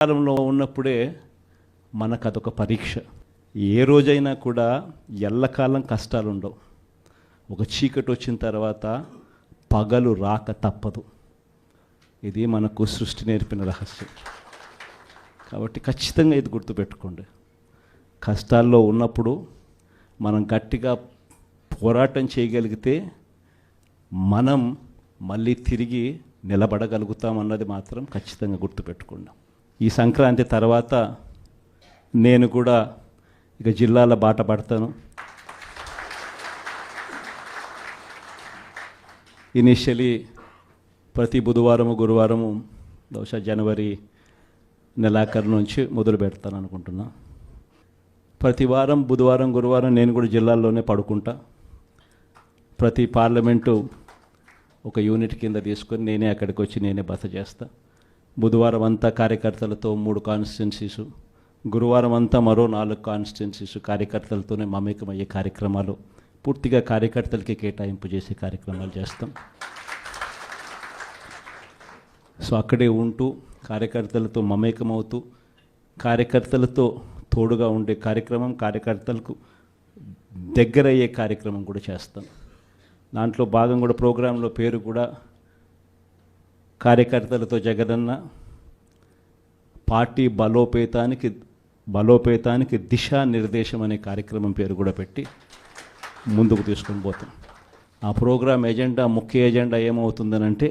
కాలంలో ఉన్నప్పుడే మనకు అదొక పరీక్ష. ఏ రోజైనా కూడా ఎల్లకాలం కష్టాలు ఉండవు. ఒక చీకటి వచ్చిన తర్వాత పగలు రాక తప్పదు. ఇది మనకు సృష్టి నేర్పిన రహస్యం. కాబట్టి ఖచ్చితంగా ఇది గుర్తుపెట్టుకోండి. కష్టాల్లో ఉన్నప్పుడు మనం గట్టిగా పోరాటం చేయగలిగితే మనం మళ్ళీ తిరిగి నిలబడగలుగుతామన్నది మాత్రం ఖచ్చితంగా గుర్తుపెట్టుకోండి. ఈ సంక్రాంతి తర్వాత నేను కూడా ఇక జిల్లాల బాట పడతాను. ఇనిషియలీ ప్రతి బుధవారము గురువారము బహుశా జనవరి నెలాఖరు నుంచి మొదలు పెడతాను అనుకుంటున్నా. ప్రతి వారం బుధవారం గురువారం నేను కూడా జిల్లాల్లోనే పడుకుంటా. ప్రతి పార్లమెంటు ఒక యూనిట్ కింద తీసుకొని నేనే అక్కడికి వచ్చి నేనే బస చేస్తా. బుధవారం అంతా కార్యకర్తలతో 3 కాన్స్టిట్యున్సీసు, గురువారం అంతా మరో 4 కాన్స్టిట్యున్సీసు కార్యకర్తలతోనే మమేకమయ్యే కార్యక్రమాలు, పూర్తిగా కార్యకర్తలకి కేటాయింపు చేసే కార్యక్రమాలు చేస్తాం. సో అక్కడే ఉంటూ కార్యకర్తలతో మమేకమవుతూ కార్యకర్తలతో తోడుగా ఉండే కార్యక్రమం, కార్యకర్తలకు దగ్గరయ్యే కార్యక్రమం కూడా చేస్తాం. దాంట్లో భాగం కూడా ప్రోగ్రాంలో పేరు కూడా కార్యకర్తలతో జగనన్న పార్టీ బలోపేతానికి దిశానిర్దేశం అనే కార్యక్రమం పేరు కూడా పెట్టి ముందుకు తీసుకొని పోతాం. ఆ ప్రోగ్రాం ఎజెండా, ముఖ్య ఎజెండా ఏమవుతుందనంటే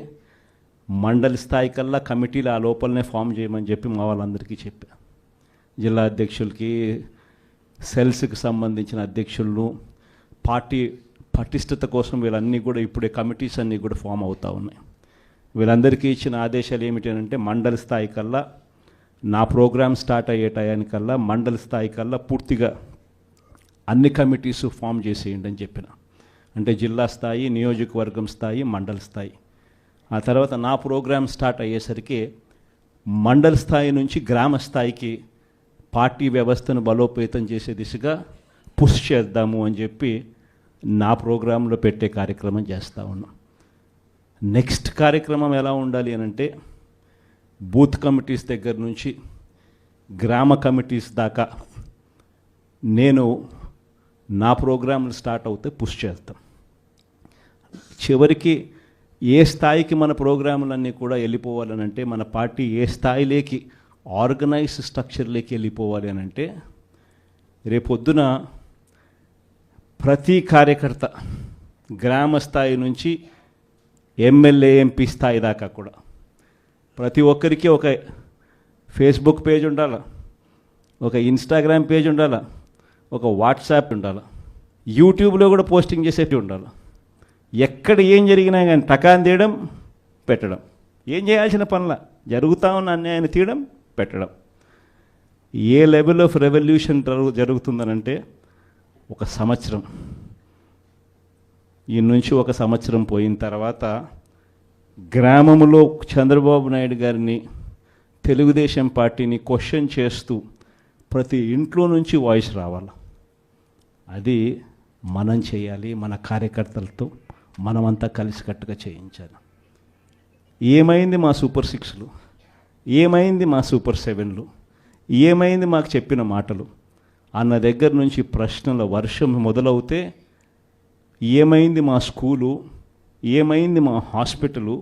మండలి స్థాయి కల్లా కమిటీలు ఆ లోపలనే ఫామ్ చేయమని చెప్పి మా వాళ్ళందరికీ చెప్పా. జిల్లా అధ్యక్షులకి, సెల్స్కి సంబంధించిన అధ్యక్షులను, పార్టీ పటిష్టత కోసం వీళ్ళన్నీ కూడా ఇప్పుడే కమిటీస్ అన్నీ కూడా ఫామ్ అవుతూ ఉన్నాయి. వీళ్ళందరికీ ఇచ్చిన ఆదేశాలు ఏమిటంటే మండలి స్థాయి కల్లా నా ప్రోగ్రామ్ స్టార్ట్ అయ్యే టయానికల్లా మండలి స్థాయి కల్లా పూర్తిగా అన్ని కమిటీస్ ఫామ్ చేసేయండి అని చెప్పిన. అంటే జిల్లా స్థాయి, నియోజకవర్గం స్థాయి, మండలి స్థాయి. ఆ తర్వాత నా ప్రోగ్రామ్ స్టార్ట్ అయ్యేసరికి మండలి స్థాయి నుంచి గ్రామ స్థాయికి పార్టీ వ్యవస్థను బలోపేతం చేసే దిశగా పుష్ చేద్దాము అని చెప్పి నా ప్రోగ్రాంలో పెట్టే కార్యక్రమం చేస్తూ ఉన్నాం. నెక్స్ట్ కార్యక్రమం ఎలా ఉండాలి అని అంటే బూత్ కమిటీస్ దగ్గర నుంచి గ్రామ కమిటీస్ దాకా నేను నా ప్రోగ్రాంలు స్టార్ట్ అవుతే పుష్ చేస్తాం. చివరికి ఏ స్థాయికి మన ప్రోగ్రాములన్నీ కూడా వెళ్ళిపోవాలనంటే, మన పార్టీ ఏ స్థాయిలోకి ఆర్గనైజ్ స్ట్రక్చర్లోకి వెళ్ళిపోవాలి అని అంటే, రేపొద్దున ప్రతి కార్యకర్త గ్రామ స్థాయి నుంచి ఎమ్మెల్యే, ఎంపీ స్థాయి దాకా కూడా ప్రతి ఒక్కరికి ఒక ఫేస్బుక్ పేజ్ ఉండాలి, ఒక ఇన్స్టాగ్రామ్ పేజ్ ఉండాలి, ఒక వాట్సాప్ ఉండాలి, యూట్యూబ్లో కూడా పోస్టింగ్ చేసేవి ఉండాలి. ఎక్కడ ఏం జరిగినా కానీ టకాన్ తీయడం, పెట్టడం, ఏం చేయాల్సిన పనుల జరుగుతూ ఉన్న అన్యాయాన్ని తీయడం, పెట్టడం. ఏ లెవెల్ ఆఫ్ రెవల్యూషన్ జరుగుతుందనంటే ఒక సంవత్సరం, ఈ నుంచి ఒక సంవత్సరం పోయిన తర్వాత గ్రామంలో చంద్రబాబు నాయుడు గారిని, తెలుగుదేశం పార్టీని క్వశ్చన్ చేస్తూ ప్రతి ఇంట్లో నుంచి వాయిస్ రావాలి. అది మనం చేయాలి. మన కార్యకర్తలతో మనమంతా కలిసికట్టుగా చేయించాలి. ఏమైంది మా సూపర్ 6లు, ఏమైంది మా సూపర్ 7లు, ఏమైంది మాకు చెప్పిన మాటలు అన్న దగ్గర నుంచి ప్రశ్నల వర్షం మొదలవుతే, ఏమైంది మా స్కూలు, ఏమైంది మా హాస్పిటలు,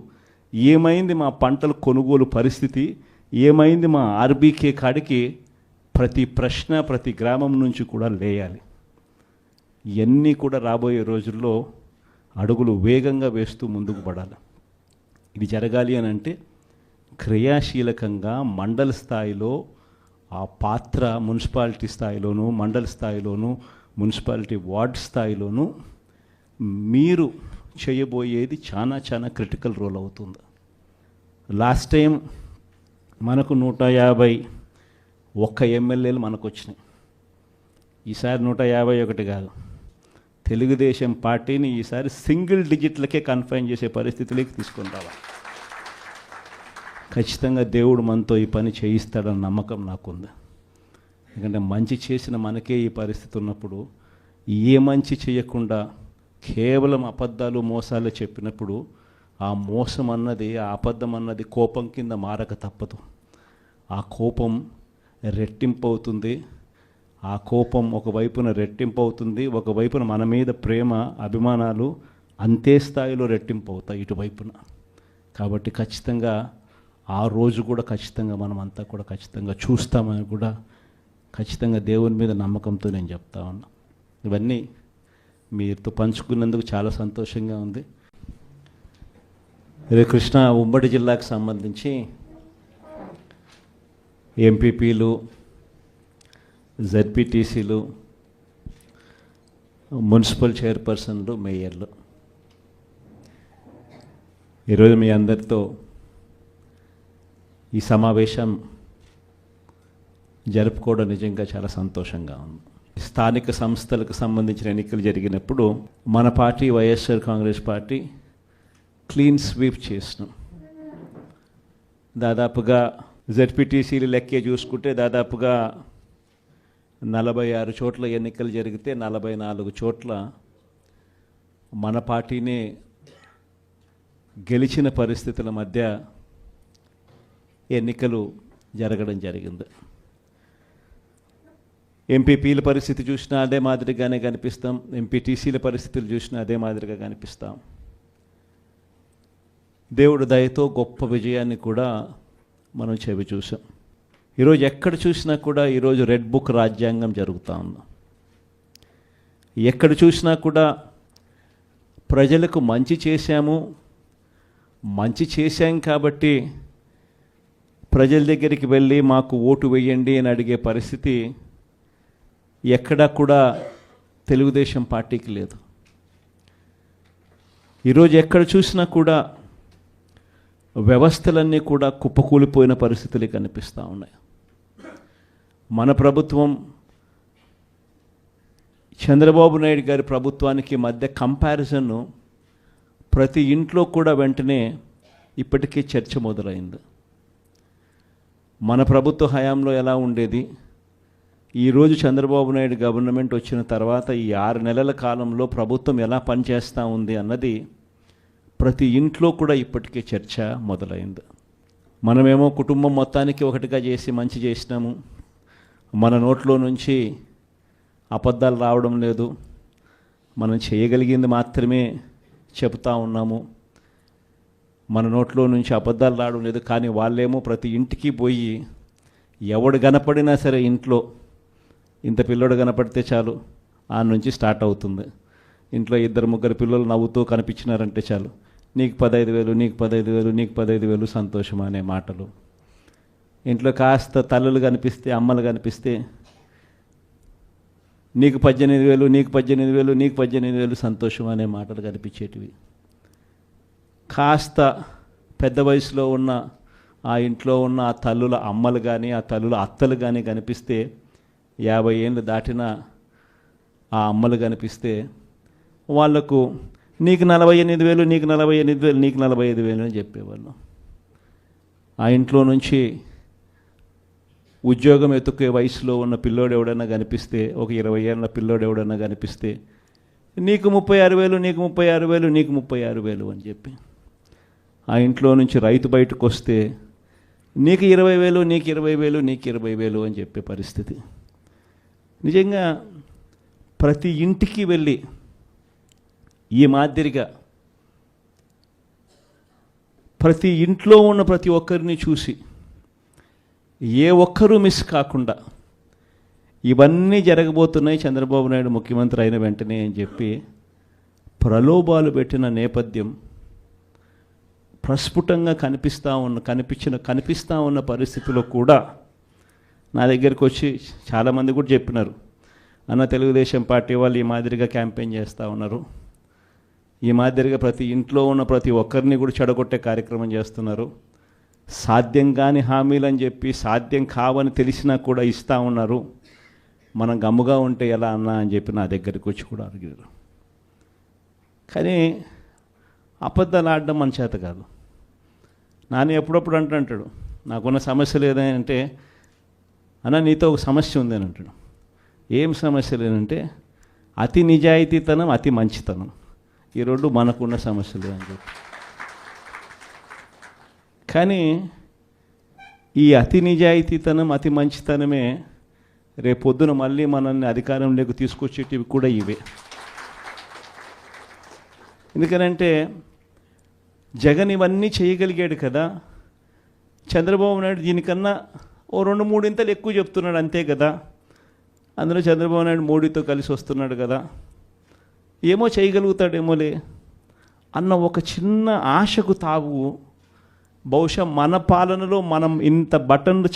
ఏమైంది మా పంటల కొనుగోలు పరిస్థితి, ఏమైంది మా ఆర్బీకే కాడికి ప్రతి ప్రశ్న ప్రతి గ్రామం నుంచి కూడా లేయాలి. ఇవన్నీ కూడా రాబోయే రోజుల్లో అడుగులు వేగంగా వేస్తూ ముందుకు పడాలి. ఇది జరగాలి అని అంటే క్రియాశీలకంగా మండల స్థాయిలో ఆ పాత్ర, మున్సిపాలిటీ స్థాయిలోనూ, మండల స్థాయిలోనూ, మున్సిపాలిటీ వార్డ్ స్థాయిలోనూ మీరు చేయబోయేది చాలా చాలా క్రిటికల్ రోల్ అవుతుంది. లాస్ట్ టైం మనకు 151 ఎమ్మెల్యేలు మనకు వచ్చినాయి. ఈసారి 151 కాదు, తెలుగుదేశం పార్టీని ఈసారి సింగిల్ డిజిట్లకే కన్ఫైన్ చేసే పరిస్థితిలోకి తీసుకొని రావాలి. ఖచ్చితంగా దేవుడు మనతో ఈ పని చేయిస్తాడన్న నమ్మకం నాకుంది. ఎందుకంటే మంచి చేసిన మనకే ఈ పరిస్థితి ఉన్నప్పుడు ఏ మంచి చేయకుండా కేవలం అబద్ధాలు, మోసాలు చెప్పినప్పుడు ఆ మోసం అన్నది, ఆ అబద్ధం అన్నది కోపం కింద మారక తప్పదు. ఆ కోపం రెట్టింపు అవుతుంది. ఆ కోపం ఒకవైపున రెట్టింపు అవుతుంది, ఒకవైపున మన మీద ప్రేమ అభిమానాలు అంతే స్థాయిలో రెట్టింపు అవుతాయి ఇటువైపున. కాబట్టి ఖచ్చితంగా ఆ రోజు కూడా ఖచ్చితంగా మనం అంతా కూడా ఖచ్చితంగా చూస్తామని కూడా ఖచ్చితంగా దేవుని మీద నమ్మకంతో నేను చెప్తా ఉన్నా. ఇవన్నీ మీతో పంచుకున్నందుకు చాలా సంతోషంగా ఉంది. ఇదే కృష్ణా ఉమ్మడి జిల్లాకు సంబంధించి ఎంపీపీలు, జెడ్పీటీసీలు, మున్సిపల్ చైర్పర్సన్లు, మేయర్లు, ఈరోజు మీ అందరితో ఈ సమావేశం జరుపుకోవడం నిజంగా చాలా సంతోషంగా ఉంది. స్థానిక సంస్థలకు సంబంధించిన ఎన్నికలు జరిగినప్పుడు మన party YSR Congress party clean sweep చేసినాం. దాదాపుగా జెడ్పీటీసీలు లెక్కే చూసుకుంటే దాదాపుగా 46 చోట్ల ఎన్నికలు జరిగితే 44 చోట్ల మన పార్టీనే గెలిచిన పరిస్థితుల మధ్య ఎన్నికలు జరగడం జరిగింది. ఎంపీపీల పరిస్థితి చూసినా అదే మాదిరిగానే కనిపిస్తాం, ఎంపీటీసీల పరిస్థితులు చూసినా అదే మాదిరిగా కనిపిస్తాం. దేవుడు దయతో గొప్ప విజయాన్ని కూడా మనం చెవి చూసాం. ఈరోజు ఎక్కడ చూసినా కూడా ఈరోజు రెడ్ బుక్ రాజ్యాంగం జరుగుతూ ఉంది. ఎక్కడ చూసినా కూడా ప్రజలకు మంచి చేశాం కాబట్టి ప్రజల దగ్గరికి వెళ్ళి మాకు ఓటు వేయండి అని అడిగే పరిస్థితి ఎక్కడా కూడా తెలుగుదేశం పార్టీకి లేదు. ఈరోజు ఎక్కడ చూసినా కూడా వ్యవస్థలన్నీ కూడా కుప్పకూలిపోయిన పరిస్థితులు కనిపిస్తూ ఉన్నాయి. మన ప్రభుత్వం చంద్రబాబు నాయుడు గారి ప్రభుత్వానికి మధ్య కంపారిజన్ ప్రతి ఇంట్లో కూడా వెంటనే ఇప్పటికే చర్చ మొదలైంది. మన ప్రభుత్వ హయాంలో ఎలా ఉండేది, ఈరోజు చంద్రబాబు నాయుడు గవర్నమెంట్ వచ్చిన తర్వాత ఈ 6 నెలల కాలంలో ప్రభుత్వం ఎలా పనిచేస్తూ ఉంది అన్నది ప్రతి ఇంట్లో కూడా ఇప్పటికే చర్చ మొదలైంది. మనమేమో కుటుంబం మొత్తానికి ఒకటిగా చేసి మంచి చేసినాము, మన నోట్లో నుంచి అబద్ధాలు రావడం లేదు, మనం చేయగలిగింది మాత్రమే చెప్తా ఉన్నాము, మన నోట్లో నుంచి అబద్ధాలు రావడం లేదు. కానీ వాళ్ళేమో ప్రతి ఇంటికి పోయి ఎవడు కనపడినా సరే ఇంట్లో ఇంత పిల్లోడు కనపడితే చాలు ఆ నుంచి స్టార్ట్ అవుతుంది. ఇంట్లో 2-3 పిల్లలు నవ్వుతూ కనిపించినారంటే చాలు, నీకు 15,000, నీకు 15,000, నీకు 15,000 సంతోషం అనే మాటలు. ఇంట్లో కాస్త తల్లులు కనిపిస్తే, అమ్మలు కనిపిస్తే నీకు 18,000, నీకు 18,000, నీకు 18,000 సంతోషం అనే మాటలు కనిపించేటివి. కాస్త పెద్ద వయసులో ఉన్న ఆ ఇంట్లో ఉన్న ఆ తల్లుల అమ్మలు కానీ ఆ తల్లుల అత్తలు కానీ కనిపిస్తే, 50 ఏళ్ళు దాటిన ఆ అమ్మలు కనిపిస్తే వాళ్లకు నీకు 48,000, నీకు 48,000, నీకు 45,000 అని చెప్పేవాళ్ళు. ఆ ఇంట్లో నుంచి ఉద్యోగం ఎత్తుకే వయసులో ఉన్న పిల్లోడు ఎవడన్నా కనిపిస్తే, ఒక 20 ఏళ్ళ పిల్లోడు ఎవడన్నా కనిపిస్తే నీకు 36,000, నీకు 36,000, నీకు 36,000 అని చెప్పి. ఆ ఇంట్లో నుంచి రైతు బయటకు వస్తే నీకు 20,000, నీకు 20,000, నీకు 20,000 అని చెప్పే పరిస్థితి. నిజంగా ప్రతి ఇంటికి వెళ్ళి ఈ మాదిరిగా ప్రతి ఇంట్లో ఉన్న ప్రతి ఒక్కరిని చూసి ఏ ఒక్కరూ మిస్ కాకుండా ఇవన్నీ జరగబోతున్నాయి చంద్రబాబు నాయుడు ముఖ్యమంత్రి అయిన వెంటనే అని చెప్పి ప్రలోభాలు పెట్టిన నేపథ్యం ప్రస్ఫుటంగా కనిపిస్తూ ఉన్న పరిస్థితిలో కూడా నా దగ్గరికి వచ్చి చాలామంది కూడా చెప్పినారు, అన్న తెలుగుదేశం పార్టీ వాళ్ళు ఈ మాదిరిగా క్యాంపెయిన్ చేస్తూ ఉన్నారు, ఈ మాదిరిగా ప్రతి ఇంట్లో ఉన్న ప్రతి ఒక్కరిని కూడా చెడగొట్టే కార్యక్రమం చేస్తున్నారు, సాధ్యం కాని హామీలు అని చెప్పి సాధ్యం కావని తెలిసినా కూడా ఇస్తూ ఉన్నారు, మనం గమ్ముగా ఉంటే ఎలా అన్నా అని చెప్పి నా దగ్గరికి వచ్చి కూడా అడిగారు. కానీ అబద్ధాలు ఆడడం మన చేత కాదు. నాని ఎప్పుడప్పుడు అంటాడు, నాకున్న సమస్యలు ఏదంటే అన్న నీతో ఒక సమస్య ఉంది అని అంటాడు. ఏం సమస్య లేదంటే అతి నిజాయితీతనం, అతి మంచితనం, ఈ రెండు మనకున్న సమస్యలు అని చెప్పి. కానీ ఈ అతి నిజాయితీతనం, అతి మంచితనమే రేపొద్దున మళ్ళీ మనల్ని అధికారంలోకి తీసుకొచ్చేటివి కూడా ఇవే. ఎందుకనంటే జగన్ ఇవన్నీ చేయగలిగాడు కదా, చంద్రబాబు నాయుడు దీనికన్నా ఓ 2-3 ఇంతలు ఎక్కువ చెప్తున్నాడు అంతే కదా. అందులో చంద్రబాబు నాయుడు మోడీతో కలిసి వస్తున్నాడు కదా, ఏమో చేయగలుగుతాడేమోలే అన్న ఒక చిన్న ఆశకు తావు బహుశా మన పాలనలో మనం ఇంత బటన్లు